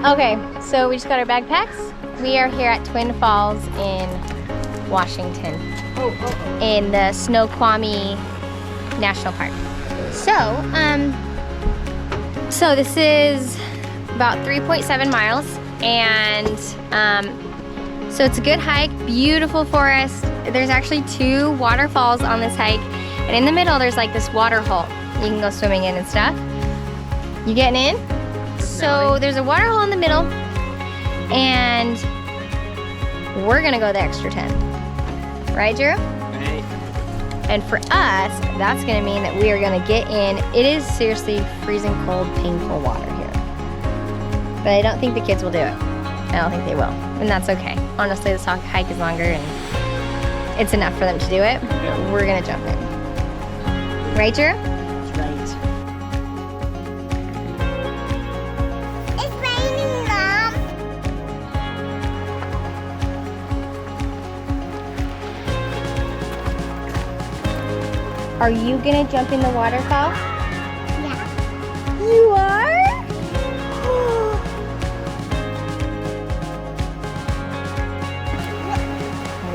Okay, so we just got our backpacks. We are here at Twin Falls in Washington, in the Snoqualmie National Park. So this is about 3.7 miles, and so it's a good hike, beautiful forest. There's actually 2 waterfalls on this hike, and in the middle there's like this water hole you can go swimming in and stuff. You getting in? So there's a water hole in the middle, and we're gonna go the extra 10. Right, Drew? Right. And for us, that's gonna mean that we are gonna get in. It is seriously freezing cold, painful water here. But I don't think the kids will do it. I don't think they will, and that's okay. Honestly, this hike is longer, and it's enough for them to do it. Yeah. We're gonna jump in. Right, Drew? That's right. Are you gonna jump in the waterfall? Yeah. You are?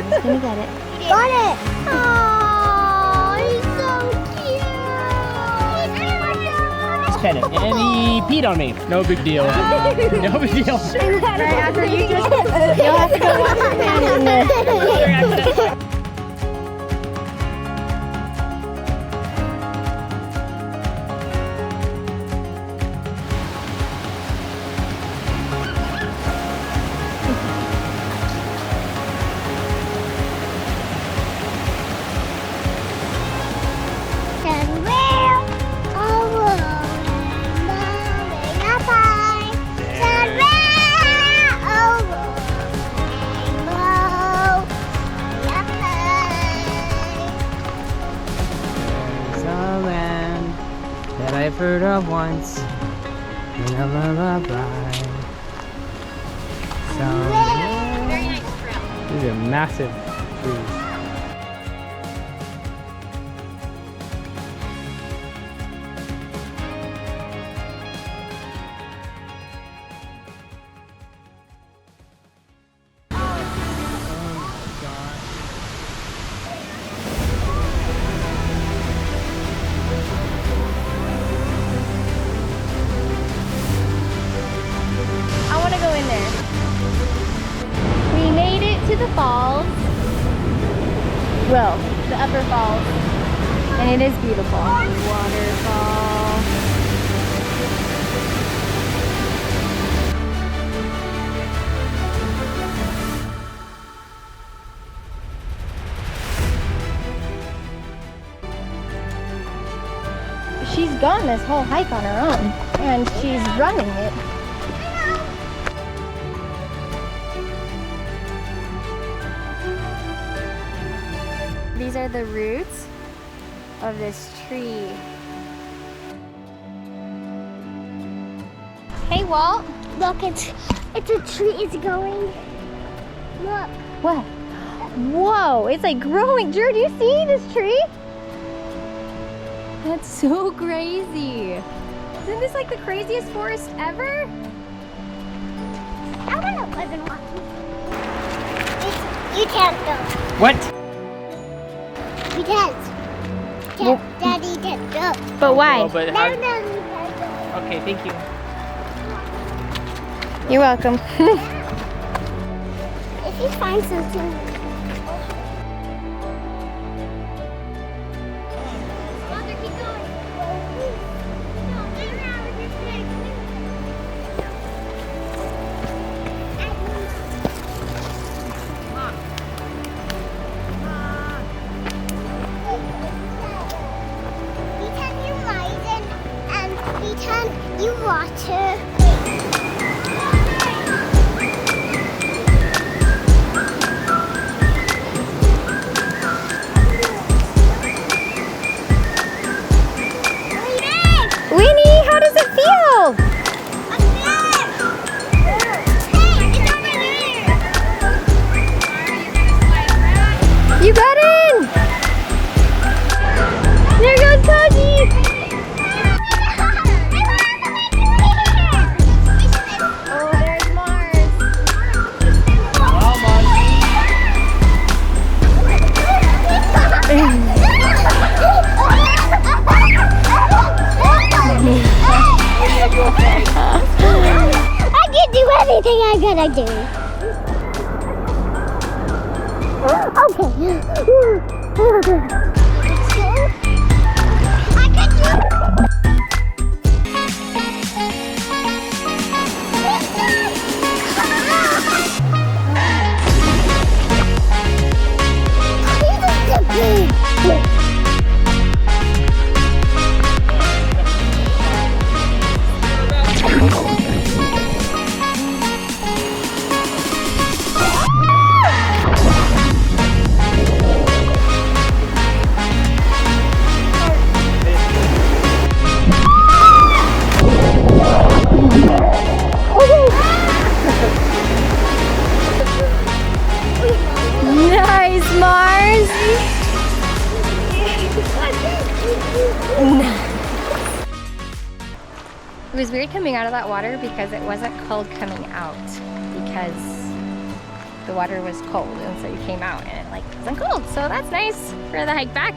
He's gonna get it. Got it. Oh, he's so cute. Just pet it. And he peed on me. No big deal. No big deal. Right after you just, you'll have to go wash your hand in there. That I've heard of once in a lullaby. Very nice trail. These are massive trees. I want to go in there. We made it to the falls. Well, the upper falls. And it is beautiful. Waterfall. She's gone this whole hike on her own, and she's running it. These are the roots of this tree. Hey, Walt. Look, it's a tree. It's going. Look. What? Whoa, it's like growing. Drew, do you see this tree? That's so crazy. Isn't this like the craziest forest ever? I want to live in Washington. You can't go. What? You can't. Well- Daddy can't go. But why? Oh, but No, how... you can't go. Okay, thank you. You're welcome. If you find something. Mother, keep going. No, turn around with your legs. We can use lights and we can use water. Winnie, how does it feel? You got in! There goes Koji! Oh, I do. Okay. I can do. Nice, Mars. It was weird coming out of that water because it wasn't cold coming out because the water was cold, and so you came out and it like wasn't cold. So that's nice for the hike back.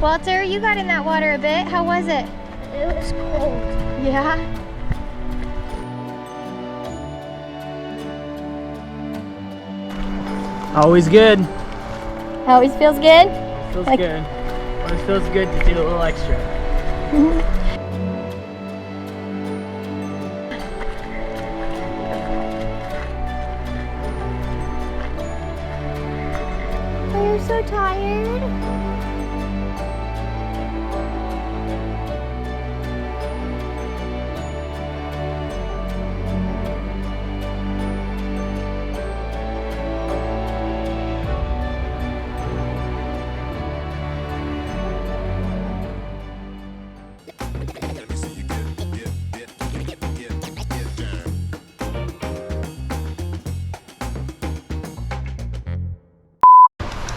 Walter, you got in that water a bit. How was it? It was cold. Yeah. Always good. Always feels good. Feels Like- good. Always feels good to do a little extra. I'm so tired.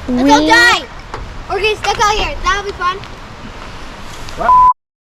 Let's go dive! We're getting stuck out here. That'll be fun. What?